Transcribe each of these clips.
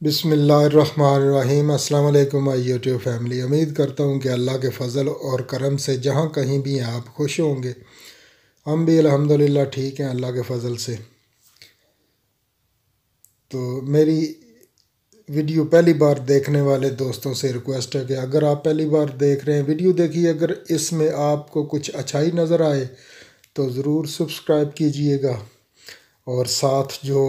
بسم اللہ الرحمن الرحیم۔ السلام علیکم مائی یوٹیوب فیملی۔ امید کرتا ہوں کہ اللہ کے فضل اور کرم سے جہاں کہیں بھی ہیں آپ خوش ہوں گے۔ ہم بھی الحمدللہ ٹھیک ہیں اللہ کے فضل سے۔ تو میری ویڈیو پہلی بار دیکھنے والے دوستوں سے ریکویسٹ ہے کہ اگر آپ پہلی بار دیکھ رہے ہیں ویڈیو دیکھیے، اگر اس میں آپ کو کچھ اچھائی نظر آئے تو ضرور سبسکرائب کیجئے گا، اور ساتھ جو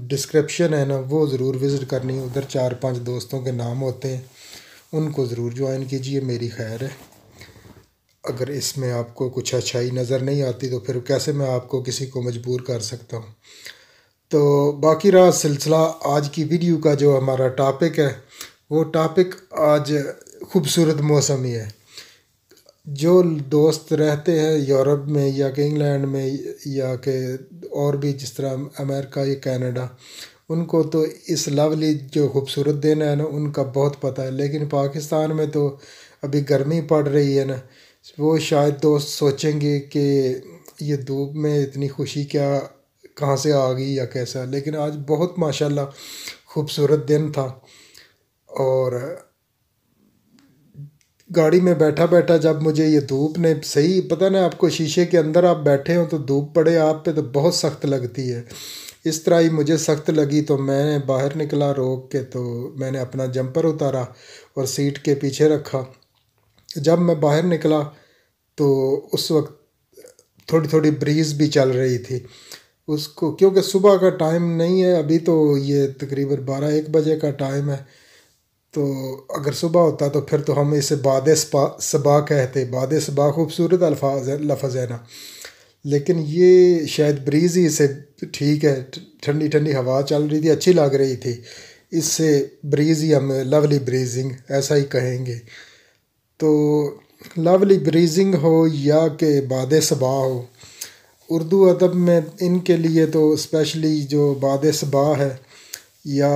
ڈسکرپشن ہے نا وہ ضرور وزٹ کرنی ہے، ادھر 4-5 دوستوں کے نام ہوتے ہیں، ان کو ضرور جوائن کیجئے، میری خیر ہے۔ اگر اس میں آپ کو کچھ اچھائی نظر نہیں آتی تو پھر کیسے میں آپ کو کسی کو مجبور کر سکتا ہوں۔ تو باقی رہا سلسلہ آج کی ویڈیو کا، جو ہمارا ٹاپک ہے وہ ٹاپک آج خوبصورت موسم ہی ہے۔ جو دوست رہتے ہیں یورپ میں یا کہ انگلینڈ میں یا کہ اور بھی جس طرح امریکہ یا کینیڈا، ان کو تو اس لولی جو خوبصورت دن ہے نا ان کا بہت پتہ ہے، لیکن پاکستان میں تو ابھی گرمی پڑ رہی ہے نا، وہ شاید دوست سوچیں گے کہ یہ دھوپ میں اتنی خوشی کہاں سے آ گئی یا کیسا، لیکن آج بہت ماشاءاللہ خوبصورت دن تھا۔ اور گاڑی میں بیٹھا بیٹھا جب مجھے یہ دھوپ نے صحیح پتہ نا، آپ کو شیشے کے اندر آپ بیٹھے ہوں تو دھوپ پڑے آپ پہ تو بہت سخت لگتی ہے، اس طرح ہی مجھے سخت لگی تو میں نے باہر نکلا روک کے، تو میں نے اپنا جمپر اتارا اور سیٹ کے پیچھے رکھا۔ جب میں باہر نکلا تو اس وقت تھوڑی تھوڑی بریز بھی چل رہی تھی، اس کو کیونکہ صبح کا ٹائم نہیں ہے ابھی، تو یہ تقریباً 12-1 بجے کا ٹائم ہے، تو اگر صبح ہوتا تو پھر تو ہم اسے باد صبا کہتے۔ باد صبا خوبصورت لفظ ہے نا، لیکن یہ شاید بریز ہی سے ٹھیک ہے، ٹھنڈی ٹھنڈی ہوا چل رہی تھی، اچھی لگ رہی تھی، اس سے بریز ہی ہم لولی بریزنگ ایسا ہی کہیں گے۔ تو لولی بریزنگ ہو یا کہ باد صبا ہو، اردو ادب میں ان کے لیے تو اسپیشلی جو باد صبا ہے، یا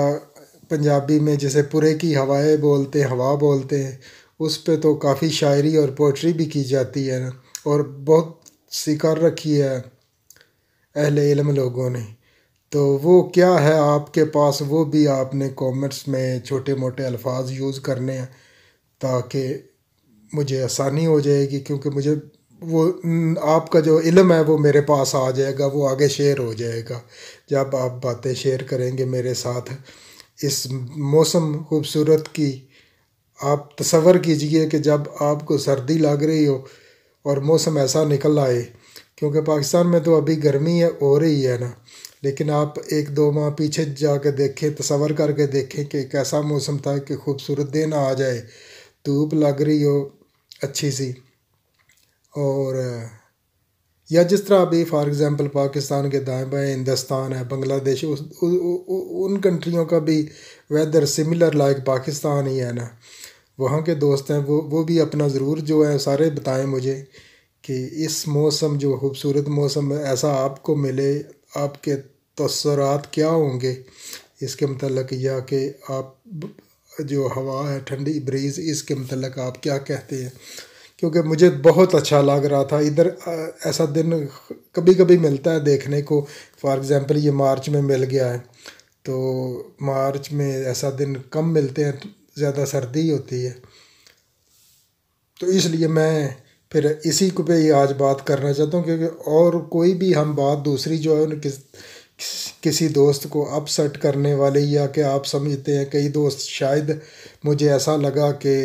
پنجابی میں جسے پورے کی ہوائیں بولتے ہیں، ہوا بولتے ہیں، اس پہ تو کافی شاعری اور پوئٹری بھی کی جاتی ہے نا، اور بہت سی کر رکھی ہے اہل علم لوگوں نے۔ تو وہ کیا ہے آپ کے پاس، وہ بھی آپ نے کومنٹس میں چھوٹے موٹے الفاظ یوز کرنے ہیں تاکہ مجھے آسانی ہو جائے گی، کیونکہ مجھے وہ آپ کا جو علم ہے وہ میرے پاس آ جائے گا، وہ آگے شیئر ہو جائے گا جب آپ باتیں شیئر کریں گے میرے ساتھ۔ اس موسم خوبصورت کی آپ تصور کیجئے کہ جب آپ کو سردی لگ رہی ہو اور موسم ایسا نکل آئے، کیونکہ پاکستان میں تو ابھی گرمی ہو رہی ہے نا، لیکن آپ 1-2 ماہ پیچھے جا کے دیکھیں، تصور کر کے دیکھیں کہ کیسا موسم تھا، کہ خوبصورت دن آ جائے، دھوپ لگ رہی ہو اچھی سی، اور یا جس طرح ابھی فار ایگزامپل پاکستان کے دائیں بائیں ہندوستان ہے، بنگلہ دیش، ان کنٹریوں کا بھی ویدر سملر لائک پاکستان ہی ہے نا۔ وہاں کے دوست ہیں وہ بھی اپنا ضرور جو ہے سارے بتائیں مجھے کہ اس موسم جو خوبصورت موسم ایسا آپ کو ملے، آپ کے تاثرات کیا ہوں گے اس کے متعلق، یا کہ آپ جو ہوا ہے ٹھنڈی بریز، اس کے متعلق آپ کیا کہتے ہیں، کیونکہ مجھے بہت اچھا لگ رہا تھا۔ ادھر ایسا دن کبھی کبھی ملتا ہے دیکھنے کو، فار ایگزامپل یہ مارچ میں مل گیا ہے، تو مارچ میں ایسا دن کم ملتے ہیں، زیادہ سردی ہوتی ہے، تو اس لیے میں پھر اسی کو پہ ہی آج بات کرنا چاہتا ہوں، کیونکہ اور کوئی بھی ہم بات دوسری جو ہے کسی دوست کو اپسیٹ کرنے والی، یا کہ آپ سمجھتے ہیں کئی دوست شاید مجھے ایسا لگا کہ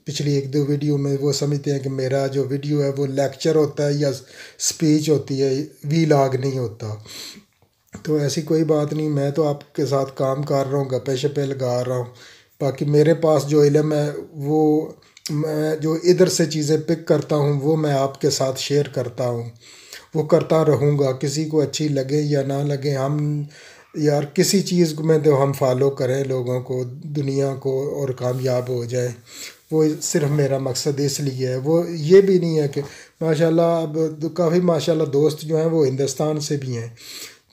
پچھلی 1-2 ویڈیو میں وہ سمجھتے ہیں کہ میرا جو ویڈیو ہے وہ لیکچر ہوتا ہے یا سپیچ ہوتی ہے، وی لاگ نہیں ہوتا، تو ایسی کوئی بات نہیں، میں تو آپ کے ساتھ کام کر رہا ہوں، گپے شپے لگا رہا ہوں، باقی میرے پاس جو علم ہے وہ میں جو ادھر سے چیزیں پک کرتا ہوں وہ میں آپ کے ساتھ شیئر کرتا ہوں، وہ کرتا رہوں گا، کسی کو اچھی لگے یا نہ لگے، ہم یار کسی چیز میں تو ہم فالو کریں لوگوں کو، دنیا کو، اور کامیاب ہو جائے، وہ صرف میرا مقصد اس لیے ہے۔ وہ یہ بھی نہیں ہے کہ ماشاءاللہ اب کافی ماشاءاللہ دوست جو ہیں وہ ہندوستان سے بھی ہیں،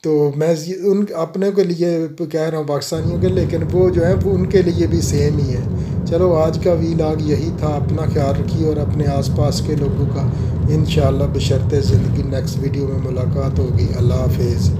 تو میں ان اپنے کے لیے کہہ رہا ہوں پاکستانیوں کے، لیکن وہ جو ہے وہ ان کے لیے بھی سیم ہی ہے۔ چلو آج کا ویلاگ یہی تھا، اپنا خیال رکھیے اور اپنے آس پاس کے لوگوں کا، انشاءاللہ بشرط زندگی نیکسٹ ویڈیو میں ملاقات ہوگی۔ اللہ حافظ۔